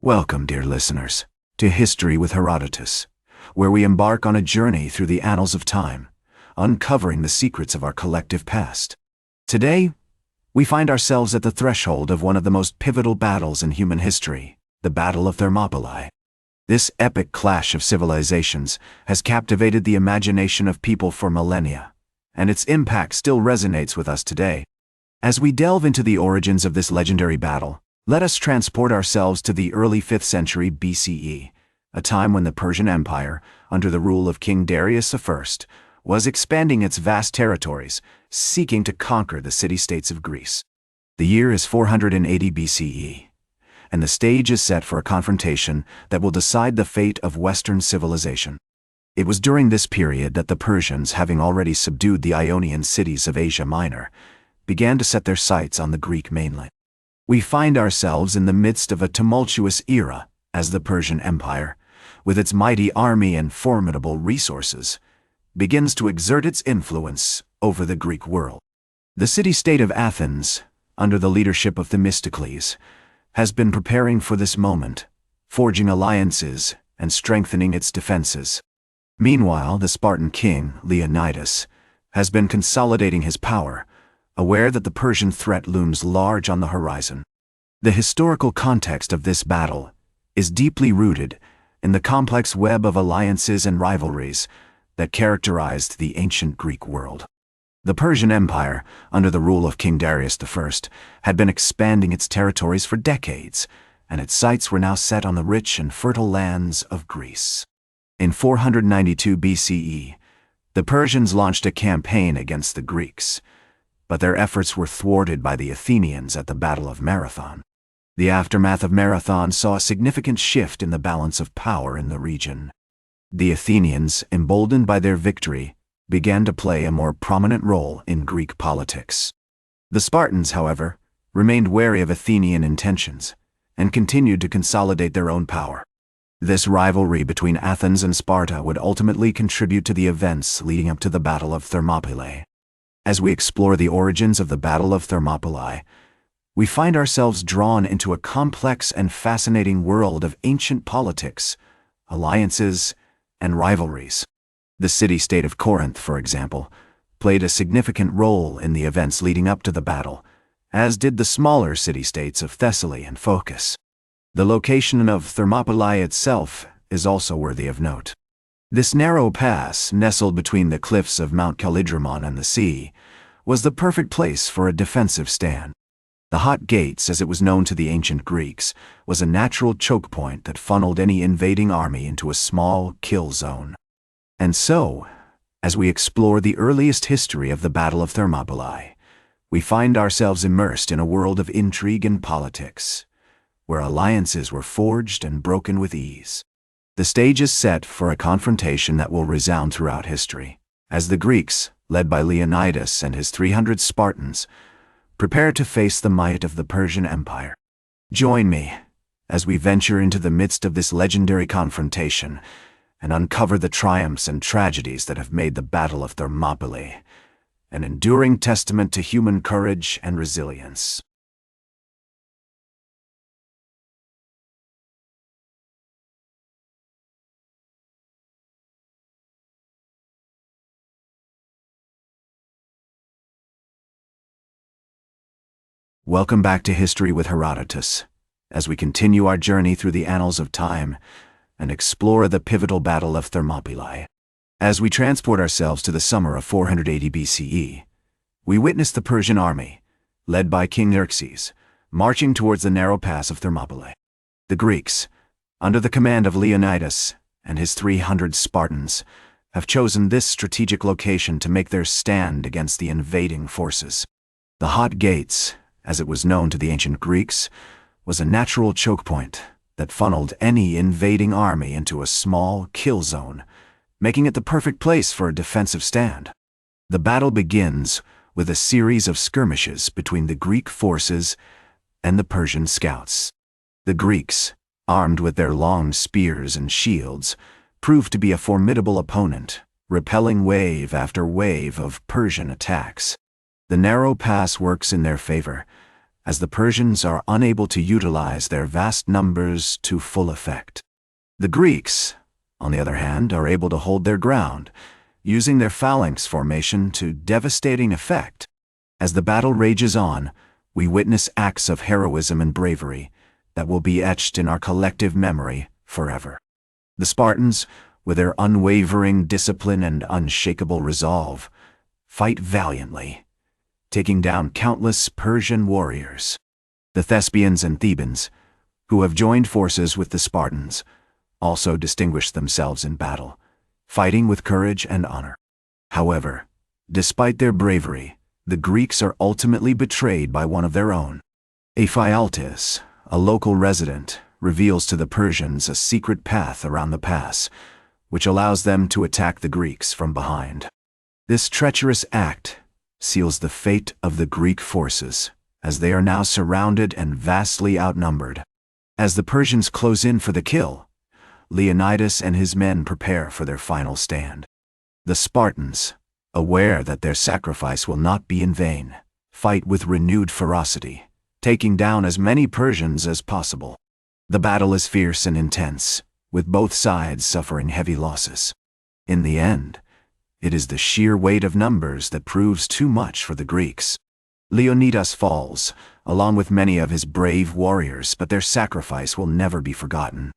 Welcome, dear listeners, to History with Herodotus, where we embark on a journey through the annals of time, uncovering the secrets of our collective past. Today, we find ourselves at the threshold of one of the most pivotal battles in human history, the Battle of Thermopylae. This epic clash of civilizations has captivated the imagination of people for millennia, and its impact still resonates with us today. As we delve into the origins of this legendary battle, let us transport ourselves to the early 5th century BCE, a time when the Persian Empire, under the rule of King Darius I, was expanding its vast territories, seeking to conquer the city-states of Greece. The year is 480 BCE, and the stage is set for a confrontation that will decide the fate of Western civilization. It was during this period that the Persians, having already subdued the Ionian cities of Asia Minor, began to set their sights on the Greek mainland. We find ourselves in the midst of a tumultuous era as the Persian Empire, with its mighty army and formidable resources, begins to exert its influence over the Greek world. The city-state of Athens, under the leadership of Themistocles, has been preparing for this moment, forging alliances and strengthening its defenses. Meanwhile, the Spartan king, Leonidas, has been consolidating his power, aware that the Persian threat looms large on the horizon. The historical context of this battle is deeply rooted in the complex web of alliances and rivalries that characterized the ancient Greek world. The Persian Empire, under the rule of King Darius I, had been expanding its territories for decades, and its sights were now set on the rich and fertile lands of Greece. In 492 BCE, the Persians launched a campaign against the Greeks, but their efforts were thwarted by the Athenians at the Battle of Marathon. The aftermath of Marathon saw a significant shift in the balance of power in the region. The Athenians, emboldened by their victory, began to play a more prominent role in Greek politics. The Spartans, however, remained wary of Athenian intentions and continued to consolidate their own power. This rivalry between Athens and Sparta would ultimately contribute to the events leading up to the Battle of Thermopylae. As we explore the origins of the Battle of Thermopylae, we find ourselves drawn into a complex and fascinating world of ancient politics, alliances, and rivalries. The city-state of Corinth, for example, played a significant role in the events leading up to the battle, as did the smaller city-states of Thessaly and Phocis. The location of Thermopylae itself is also worthy of note. This narrow pass, nestled between the cliffs of Mount Calidramon and the sea, was the perfect place for a defensive stand. The Hot Gates, as it was known to the ancient Greeks, was a natural choke point that funneled any invading army into a small kill zone. And so, as we explore the earliest history of the Battle of Thermopylae, we find ourselves immersed in a world of intrigue and politics, where alliances were forged and broken with ease. The stage is set for a confrontation that will resound throughout history, as the Greeks, led by Leonidas and his 300 Spartans, prepare to face the might of the Persian Empire. Join me as we venture into the midst of this legendary confrontation and uncover the triumphs and tragedies that have made the Battle of Thermopylae an enduring testament to human courage and resilience. Welcome back to History with Herodotus, as we continue our journey through the annals of time and explore the pivotal Battle of Thermopylae. As we transport ourselves to the summer of 480 BCE, we witness the Persian army, led by King Xerxes, marching towards the narrow pass of Thermopylae. The Greeks, under the command of Leonidas and his 300 Spartans, have chosen this strategic location to make their stand against the invading forces. The Hot Gates, as it was known to the ancient Greeks, was a natural choke point that funneled any invading army into a small kill zone, making it the perfect place for a defensive stand. The battle begins with a series of skirmishes between the Greek forces and the Persian scouts. The Greeks, armed with their long spears and shields, proved to be a formidable opponent, repelling wave after wave of Persian attacks. The narrow pass works in their favor, as the Persians are unable to utilize their vast numbers to full effect. The Greeks, on the other hand, are able to hold their ground, using their phalanx formation to devastating effect. As the battle rages on, we witness acts of heroism and bravery that will be etched in our collective memory forever. The Spartans, with their unwavering discipline and unshakable resolve, fight valiantly, taking down countless Persian warriors. The Thespians and Thebans, who have joined forces with the Spartans, also distinguish themselves in battle, fighting with courage and honor. However, despite their bravery, the Greeks are ultimately betrayed by one of their own. Ephialtes, a local resident, reveals to the Persians a secret path around the pass, which allows them to attack the Greeks from behind. This treacherous act seals the fate of the Greek forces, as they are now surrounded and vastly outnumbered. As the Persians close in for the kill, Leonidas and his men prepare for their final stand. The Spartans, aware that their sacrifice will not be in vain, fight with renewed ferocity, taking down as many Persians as possible. The battle is fierce and intense, with both sides suffering heavy losses. In the end, it is the sheer weight of numbers that proves too much for the Greeks. Leonidas falls, along with many of his brave warriors, but their sacrifice will never be forgotten.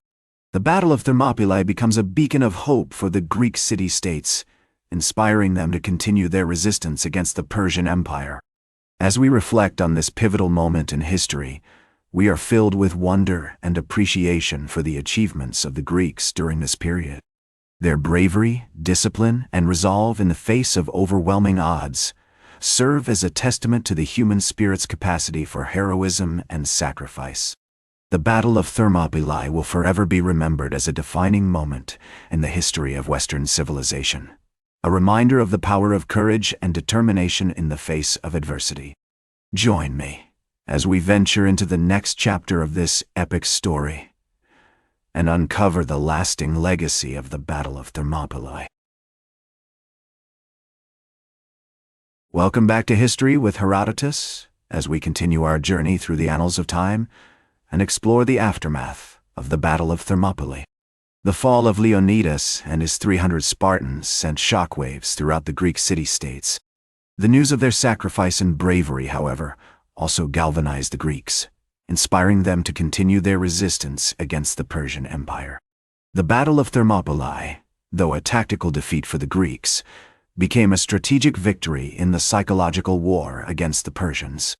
The Battle of Thermopylae becomes a beacon of hope for the Greek city-states, inspiring them to continue their resistance against the Persian Empire. As we reflect on this pivotal moment in history, we are filled with wonder and appreciation for the achievements of the Greeks during this period. Their bravery, discipline, and resolve in the face of overwhelming odds serve as a testament to the human spirit's capacity for heroism and sacrifice. The Battle of Thermopylae will forever be remembered as a defining moment in the history of Western civilization, a reminder of the power of courage and determination in the face of adversity. Join me as we venture into the next chapter of this epic story and uncover the lasting legacy of the Battle of Thermopylae. Welcome back to History with Herodotus, as we continue our journey through the annals of time and explore the aftermath of the Battle of Thermopylae. The fall of Leonidas and his 300 Spartans sent shockwaves throughout the Greek city-states. The news of their sacrifice and bravery, however, also galvanized the Greeks, inspiring them to continue their resistance against the Persian Empire. The Battle of Thermopylae, though a tactical defeat for the Greeks, became a strategic victory in the psychological war against the Persians.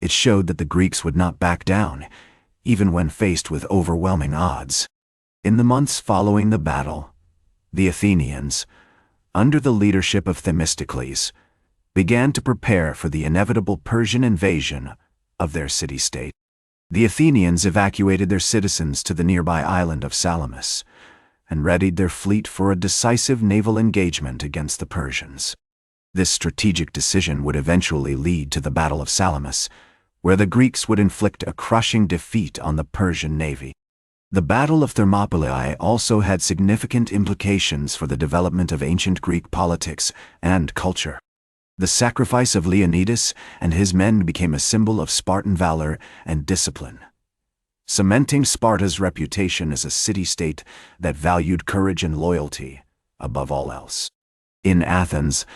It showed that the Greeks would not back down, even when faced with overwhelming odds. In the months following the battle, the Athenians, under the leadership of Themistocles, began to prepare for the inevitable Persian invasion of their city-state. The Athenians evacuated their citizens to the nearby island of Salamis and readied their fleet for a decisive naval engagement against the Persians. This strategic decision would eventually lead to the Battle of Salamis, where the Greeks would inflict a crushing defeat on the Persian navy. The Battle of Thermopylae also had significant implications for the development of ancient Greek politics and culture. The sacrifice of Leonidas and his men became a symbol of Spartan valor and discipline, cementing Sparta's reputation as a city-state that valued courage and loyalty above all else. In Athens,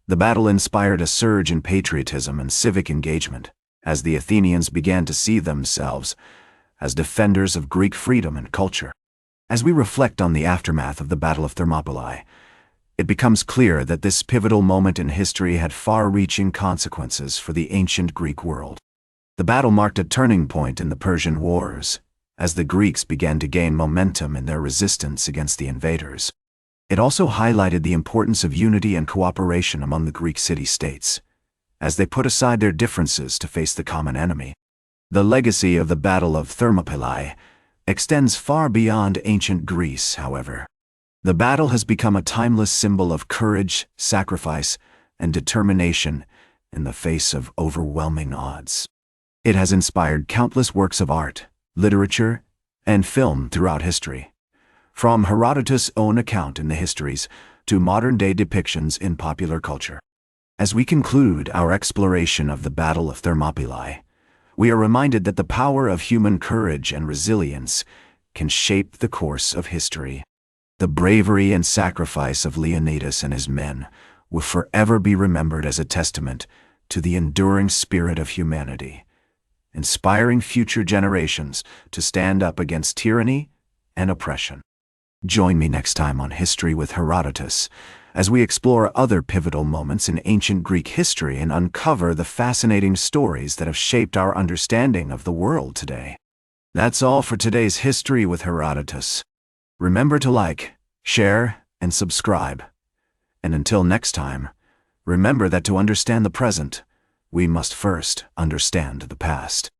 the battle inspired a surge in patriotism and civic engagement, as the Athenians began to see themselves as defenders of Greek freedom and culture. As we reflect on the aftermath of the Battle of Thermopylae, it becomes clear that this pivotal moment in history had far-reaching consequences for the ancient Greek world. The battle marked a turning point in the Persian Wars, as the Greeks began to gain momentum in their resistance against the invaders. It also highlighted the importance of unity and cooperation among the Greek city-states, as they put aside their differences to face the common enemy. The legacy of the Battle of Thermopylae extends far beyond ancient Greece, however. The battle has become a timeless symbol of courage, sacrifice, and determination in the face of overwhelming odds. It has inspired countless works of art, literature, and film throughout history, from Herodotus' own account in the histories to modern-day depictions in popular culture. As we conclude our exploration of the Battle of Thermopylae, we are reminded that the power of human courage and resilience can shape the course of history. The bravery and sacrifice of Leonidas and his men will forever be remembered as a testament to the enduring spirit of humanity, inspiring future generations to stand up against tyranny and oppression. Join me next time on History with Herodotus as we explore other pivotal moments in ancient Greek history and uncover the fascinating stories that have shaped our understanding of the world today. That's all for today's History with Herodotus. Remember to like, share, and subscribe. And until next time, remember that to understand the present, we must first understand the past.